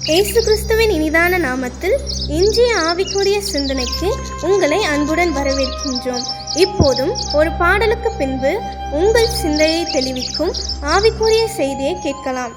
இயேசு கிறிஸ்துவின் இனிதான நாமத்தில் இன்றைய ஆவிக்குரிய சிந்தனைக்கு உங்களை அன்புடன் வரவேற்கின்றோம். இப்போதும் ஒரு பாடலுக்கு பின்பு உங்கள் சிந்தையை தெளிவிக்கும் ஆவிக்குரிய செய்தியை கேட்கலாம்.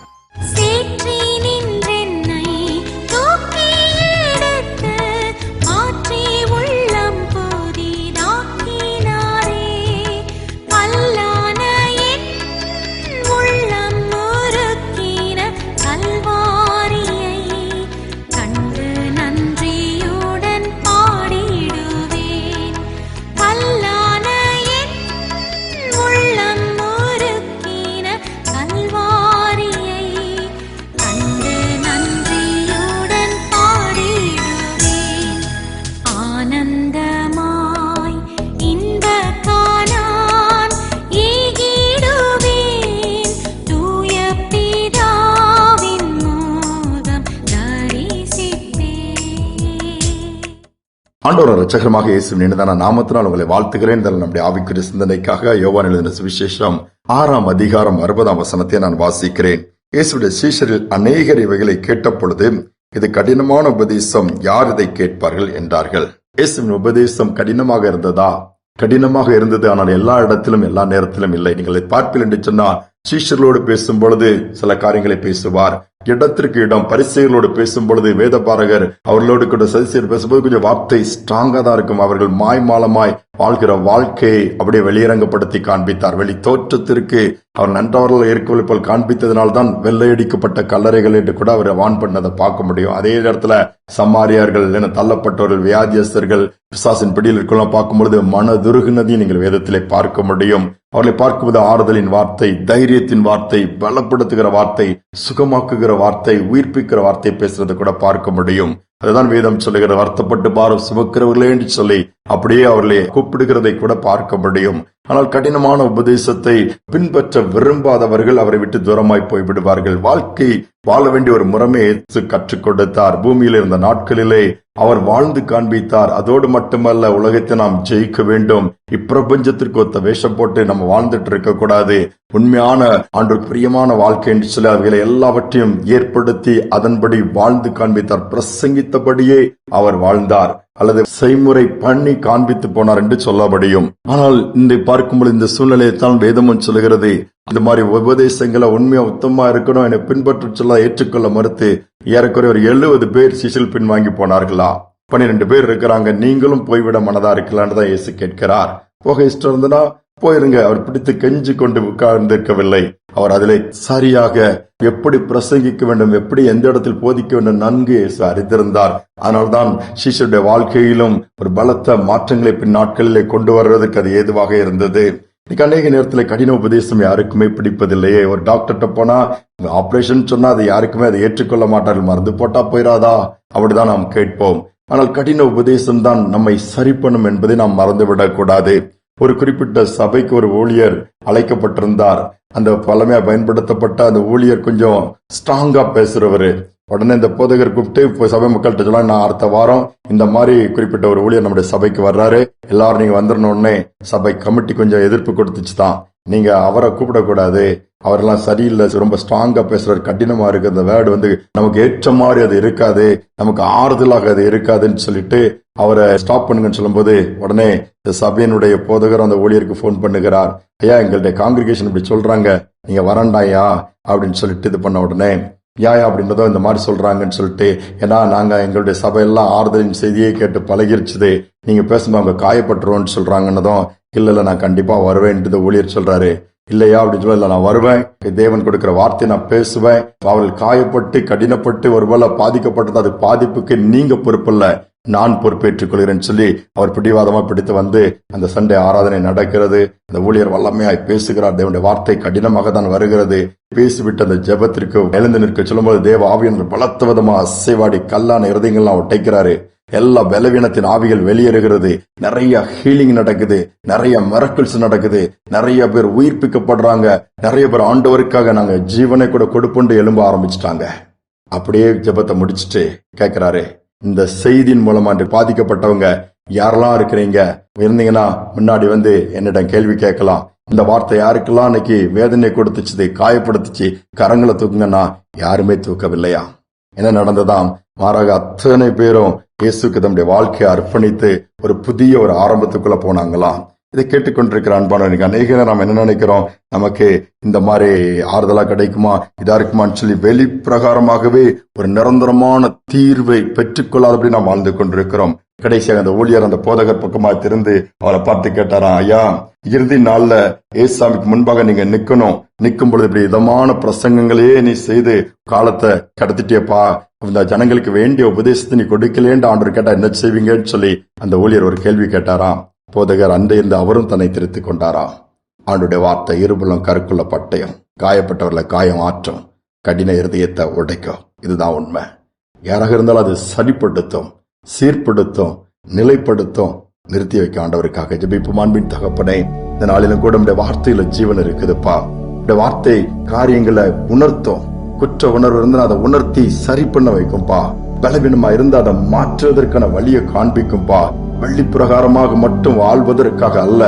ஆண்டவர் இரட்சகருமாக இயேசுவின் இனிதான நாமத்தினால் உங்களை வாழ்த்துகிறேன். நம்முடைய ஆவிக்குரிய சிந்தனைக்காக யோவான் எழுதின சுவிசேஷம் 6ஆம் அதிகாரம் 60ஆம் வசனத்தை நான் வாசிக்கிறேன். இயேசுடைய சீஷரில் அநேகர் இவைகளை கேட்ட பொழுது, இது கடினமான உபதேசம், யார் இதை கேட்பார்கள் என்றார்கள். இயேசுவின் உபதேசம் கடினமாக இருந்ததா? கடினமாக இருந்தது, ஆனால் எல்லா இடத்திலும் எல்லா நேரத்திலும் இல்லை. நீங்கள் பார்ப்பீர்கள் என்று சொன்னால், சீஷர்களோடு பேசும் பொழுது சில காரியங்களை பேசுவார். இடத்திற்கு இடம் பரிசேயர்களோடு பேசும் பொழுது, வேதபாரகர் அவர்களோடு கூட சதிசேயர் பேசும்போது கொஞ்சம் வார்த்தை ஸ்ட்ராங்கா தான் இருக்கும். அவர்கள் மாய்மாலமாய் வாழ்கிற வாழ்க்கையை அப்படியே வெளியரங்கப்படுத்தி காண்பித்தார். வெளி தோற்றத்திற்கு அவர் நன்றவர்கள் இருக்கவில்லை போல் காண்பித்ததினால்தான் வெள்ளையடிக்கப்பட்ட கல்லறைகள் என்று கூட அவர் வான் பண்ணதை பார்க்க முடியும். அதே இடத்துல சமாரியார்கள் என தள்ளப்பட்டவர்கள், வியாதியஸ்தர்கள், பிசாசின் பிடியில் இருக்கலாம் பார்க்கும்பொழுது மனதுருகினதையும் நீங்கள் வேதத்திலே பார்க்க முடியும். அவர்களை பார்க்கும்போது ஆறுதலின் வார்த்தை, தைரியத்தின் வார்த்தை, பலப்படுத்துகிற வார்த்தை, சுகமாக்குகிற வார்த்தை, உயிர்ப்பிக்கிற வார்த்தை பேசுறதை கூட பார்க்க முடியும். அதுதான் வேதம் சொல்லுகிற, வருத்தப்பட்டு பாரம் சுமக்கிறவர்களே என்று சொல்லி அப்படியே அவர்களை கூப்பிடுகிறதை கூட பார்க்க முடியும். ஆனால் கடினமான உபதேசத்தை பின்பற்ற விரும்பாதவர்கள் அவரை விட்டு தூரமாய் போய்விடுவார்கள். வாழ்க்கை வாழ வேண்டிய ஒரு முறைமையை கற்றுக் கொடுத்தார். பூமியில் இருந்த நாட்களிலே அவர் வாழ்ந்து காண்பித்தார். அதோடு மட்டுமல்ல, உலகத்தை நாம் ஜெயிக்க வேண்டும். இப்பிரபஞ்சத்திற்கு ஒத்த வேஷம் போட்டு நம்ம வாழ்ந்துட்டு இருக்க கூடாது. உண்மையான ஆண்டவருக்கு பிரியமான வாழ்க்கை என்று சொல்லி அவைகளை எல்லாவற்றையும் ஏற்படுத்தி அதன்படி வாழ்ந்து காண்பித்தார். பிரசங்கித்தபடியே அவர் வாழ்ந்தார், அல்லது செய்முறை பண்ணி காண்பித்து போனார் என்று சொல்ல முடியும். ஆனால் இன்றை பார்க்கும்போது இந்த சூழ்நிலையைத்தான் வேதமும் சொல்லுகிறது, இந்த மாதிரி உபதேசங்களை உண்மையா உத்தமமா இருக்கணும், என்னை பின்பற்ற சொல்ல ஏற்றுக்கொள்ள மறுத்து ஏறக்குறைய ஒரு 70 பேர் சிசில் பின் வாங்கி போனார்களா? 12 பேர் இருக்கிறாங்க. நீங்களும் போய்விட மனதா இருக்கலான்னு தான் இயேசு கேட்கிறார். போக இஷ்டம் இருந்தனா போயிருங்க. அவர் பிடித்து கெஞ்சி கொண்டு உட்கார்ந்திருக்கவில்லை. அவர் அதிலே சரியாக எப்படி பிரசங்கிக்க வேண்டும், எப்படி எந்த இடத்தில் போதிக்க வேண்டும் நன்கு இயேசு அறிந்திருந்தார். அதனால்தான் சீஷருடைய வாழ்க்கையிலும் ஒரு பலத்த மாற்றங்களை பின் நாட்களிலே கொண்டு வருவதற்கு அது ஏதுவாக இருந்தது. இன்னைக்கு அநேக நேரத்தில் கடின உபதேசம் யாருக்குமே பிடிப்பதில்லையே. ஒரு டாக்டர்கிட்ட போனா ஆபரேஷன் சொன்னா அதை யாருக்குமே அதை ஏற்றுக்கொள்ள மாட்டார்கள். மருந்து போட்டா போயிடாதா அப்படிதான் நாம் கேட்போம். ஆனால் கடின உபதேசம் தான் நம்மை சரி பண்ணும் என்பதை நாம் மறந்துவிடக் கூடாது. ஒரு குறிப்பிட்ட சபைக்கு ஒரு ஊழியர் அழைக்கப்பட்டிருந்தார். அந்த பழமையா பயன்படுத்தப்பட்ட அந்த ஊழியர் கொஞ்சம் ஸ்ட்ராங்கா பேசுறவரு. உடனே இந்த போதகர் கூப்பிட்டு சபை மக்கள்கிட்ட சொல்லலாம், நான் அடுத்த வாரம் இந்த மாதிரி குறிப்பிட்ட ஒரு ஊழியர் நம்முடைய சபைக்கு வர்றாரு, எல்லாரும் நீங்க வந்துடணும். உடனே சபை கமிட்டி கொஞ்சம் எதிர்ப்பு கொடுத்துச்சுதான், நீங்க அவரை கூப்பிடக்கூடாது, அவரெல்லாம் சரியில்லை, ரொம்ப ஸ்ட்ராங்கா பேசுறாரு, கடினமா இருக்கு, அந்த வேர்டு நமக்கு ஏற்ற மாதிரி அது இருக்காது, நமக்கு ஆறுதலாக அது இருக்காதுன்னு சொல்லிட்டு அவரை ஸ்டாப் பண்ணுங்கன்னு சொல்லும் போது, உடனே இந்த சபையினுடைய போதகர் அந்த ஊழியருக்கு போன் பண்ணுகிறார். ஐயா, எங்களுடைய காங்கிரிகேஷன் இப்படி சொல்றாங்க, நீங்க வரண்டாயா அப்படின்னு சொல்லிட்டு இது பண்ண உடனே, யாயா அப்படின்றதோ இந்த மாதிரி சொல்றாங்கன்னு சொல்லிட்டு, ஏன்னா நாங்க எங்களுடைய சபையெல்லாம் ஆறுதலின் செய்தியை கேட்டு பழகிருச்சுது, நீங்க பேசும்போது அவங்க காயப்பட்டுருவோம்னு சொல்றாங்கன்னதும், இல்ல நான் கண்டிப்பா வருவேன் ஊழியர் சொல்றாரு. இல்லையா அப்படின்னு சொல்ல, இல்ல நான் வருவேன், தேவன் கொடுக்கிற வார்த்தை நான் பேசுவேன், அவர்கள் காயப்பட்டு கடினப்பட்டு ஒருவேளை பாதிக்கப்பட்டது, அது பாதிப்புக்கு நீங்க பொறுப்பில்ல, நான் பொறுப்பேற்றுக் கொள்கிறேன்னு சொல்லி அவர் பிடிவாதமா பிடித்து வந்து அந்த சண்டே ஆராதனை நடக்கிறது. அந்த ஊழியர் வல்லமையாய் பேசுகிறார். தேவனுடைய வார்த்தை கடினமாக தான் வருகிறது. பேசிவிட்டு அந்த ஜெபத்திற்கு எழுந்து நிற்க சொல்லும்போது தேவ ஆவியானவர் பலத்த விதமா அசைவாடி கல்லான இருதயங்கள்லாம் ஒட்டைக்கிறாரு. எல்லா பலவீனத்தின் ஆவிகள் வெளியேறுகிறது. நிறைய ஹீலிங் நடக்குது, நிறைய மிரக்கிள்ஸ் நடக்குது, நிறைய பேர் உயிர்ப்பிக்கப்படுறாங்க, நிறைய பேர் ஆண்டவருக்காக நாங்க ஜீவனை கூட கொடுப்புண்டு எழும்ப ஆரம்பிச்சுட்டாங்க. அப்படியே ஜெபத்தை முடிச்சுட்டு கேட்கிறாரு, இந்த செய்தியின் மூலமா பாதிக்கப்பட்டவங்க யாரெல்லாம் இருக்கிறீங்க இருந்தீங்கன்னா முன்னாடி வந்து என்னிடம் கேள்வி கேட்கலாம். இந்த வார்த்தை யாருக்கெல்லாம் இன்னைக்கு வேதனை கொடுத்துச்சு, காயப்படுத்துச்சு, கரங்களை தூக்குங்கன்னா யாருமே தூக்கவில்லையா? என்ன நடந்ததாம்? மாறாக அத்தனை பேரும் இயேசுக்கு தம்முடைய வாழ்க்கையை அர்ப்பணித்து ஒரு புதிய ஒரு ஆரம்பத்துக்குள்ள போனாங்களாம். இதை கேட்டுக்கொண்டிருக்கிற அன்பானவர்களுக்கு அநேக நாம் என்ன நினைக்கிறோம், நமக்கு இந்த மாதிரி ஆறுதலா கிடைக்குமா, இதா இருக்குமான்னு சொல்லி வெளிப்பிரகாரமாகவே ஒரு நிரந்தரமான தீர்வை பெற்றுக்கொள்ளாதபடி நாம் வாழ்ந்து கொண்டிருக்கிறோம். கடைசியாக அந்த ஊழியர் அந்த போதகர் பக்கமா திருந்து அவரை பார்த்து கேட்டாராம், ஐயா, இறுதி நாள்ல ஏசாமிக்கு முன்பாக நீங்க நிக்கும் பொழுது இப்படி இதமான பிரசங்கங்களையே நீ செய்து காலத்தை கடத்திட்டேப்பா, இந்த ஜனங்களுக்கு வேண்டிய உபதேசத்தை நீ கொடுக்கலேன்னு ஆண்டவர் கேட்டா என்ன செய்வீங்கன்னு சொல்லி அந்த ஊழியர் ஒரு கேள்வி கேட்டாராம். போதகர் அன்றையிருந்து அவரும் தன்னை திருத்திக் கொண்டாராம். ஆண்டுடைய வார்த்தை இருபுலம் கருக்குள்ள பட்டயம், காயப்பட்டவர்களை காயம் ஆற்றும், கடின இருதயத்தை உடைக்கும். இதுதான் உண்மை. யாராக இருந்தாலும் அது சரிப்படுத்தும், சீர்படுத்தும், நிலைப்படுத்தும், நிறுத்தி வைக்க ஆண்டவருக்காக ஜெபிப்போம். அன்பின் தகப்பனே, இந்த நாளிலும் கூட நம்முடைய வார்த்தையில ஜீவன் இருக்குதுப்பா. இந்த வார்த்தை காரியங்களை உணர்த்தும். குற்ற உணர்வு இருந்து அதை உணர்த்தி சரி பண்ண வைக்கும்பா. பலவீனமா இருந்து அதை மாற்றுவதற்கான வழியை காண்பிக்கும்பா. வெள்ளி பிரகாரமாக மட்டும் வாழ்வதற்காக அல்ல,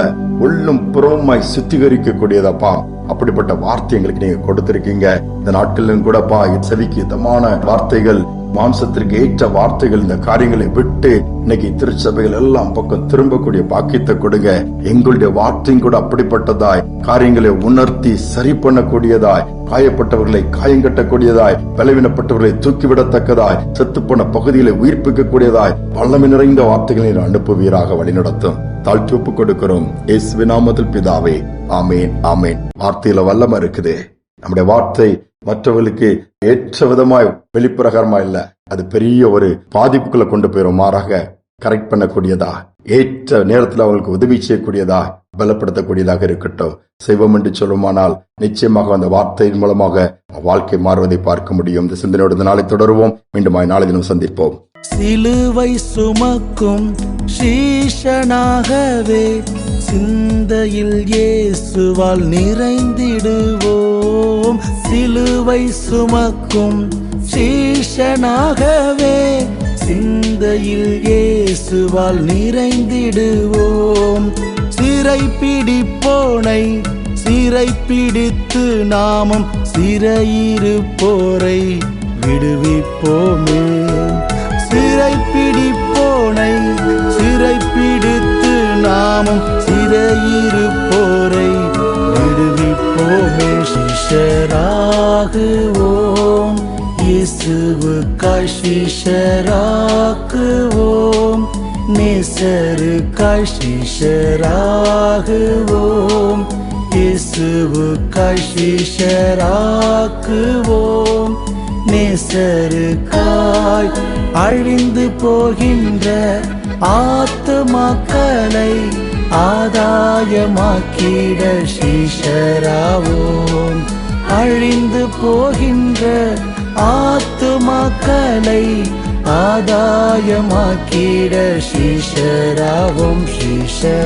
உள்ளும் புறமாய் சுத்திகரிக்க கூடியதப்பா. அப்படிப்பட்ட வார்த்தை எங்களுக்கு நீங்க கொடுத்திருக்கீங்க. இந்த நாட்களிலும் கூடப்பா செவிக்கு இதமான வார்த்தைகள், மாம்சத்திற்கு ஏற்ற வார்த்தைகள், இந்த காரியங்களை விட்டு இன்னைக்கு திருச்சபைகள் எல்லாம் பக்கம் திரும்பக்கூடிய பாக்கியத்தை கொடுங்க. எங்களுடைய வார்த்தையும் கூட அப்படிப்பட்டதாய், காரியங்களை உணர்த்தி சரி பண்ணக்கூடியதாய், காயப்பட்டவர்களை காயங்கட்டக்கூடியதாய், பலவீனப்பட்டவர்களை தூக்கிவிடத்தக்கதாய், செத்துப்போன பகுதிகளை உயிர்ப்பிக்கக்கூடியதாய், வல்லமை நிறைந்த வார்த்தைகளை அனுப்புவீராக வழிநடத்தும். தாழ்த்தி ஒப்புக் கொடுக்கிறோம் இயேசுவின் நாமத்தில் பிதாவே, ஆமேன், ஆமேன். வார்த்தையில வல்லமை இருக்குது. நம்முடைய வார்த்தை மற்றவர்களுக்கு ஏற்ற விதமாய் வெளிப்பிரகாரமா இல்ல, அது பெரிய ஒரு பாதிப்புக்குள்ள கொண்டு போயிடும். மாறாக கரெக்ட் பண்ணக்கூடியதா, ஏற்ற நேரத்தில் அவங்களுக்கு உதவி செய்யக்கூடியதா, பலப்படுத்தக்கூடியதாக இருக்கட்டும். செய்வோம் என்று சொல்லுமானால் நிச்சயமாக அந்த வார்த்தையின் மூலமாக வாழ்க்கை மாறுவதை பார்க்க முடியும். இந்த சிந்தனையோடு நாளை தொடருவோம். மீண்டும் நாளை தினம் சந்திப்போம். சிலுவை சுமக்கும் சீஷனாகவே சிந்தையில் இயேசுவால் நிறைந்திடுவோம். சிலுவை சுமக்கும் சீஷனாகவே சிந்தையில் இயேசுவால் நிறைந்திடுவோம். சிறை பிடிப்போனை சிறை பிடித்து நாமும் சிறையிருப்போரை விடுவிப்போமே. சிறை பிடிப்போனை சிறை பிடித்து நாமும் சிறையிருப்போரை விடுவிப்போமே. சிஷ்யராகுவோம், இயேசுவுக்காய் சிஷ்யராகுவோம். நேசருக்காய் சிஷ்யராகுவோம், இயேசுவுக்காய் சிஷ்யராகுவோம். நேசருக்காய் அழிந்து போகின்ற ஆத்துமாக்களை ஆதாயமாக்கிட சீஷராவோம். அழிந்து போகின்ற ஆத்துமாக்களை ஆதாயமாக்கிட சீஷராவோம், சீஷராகுவோம்.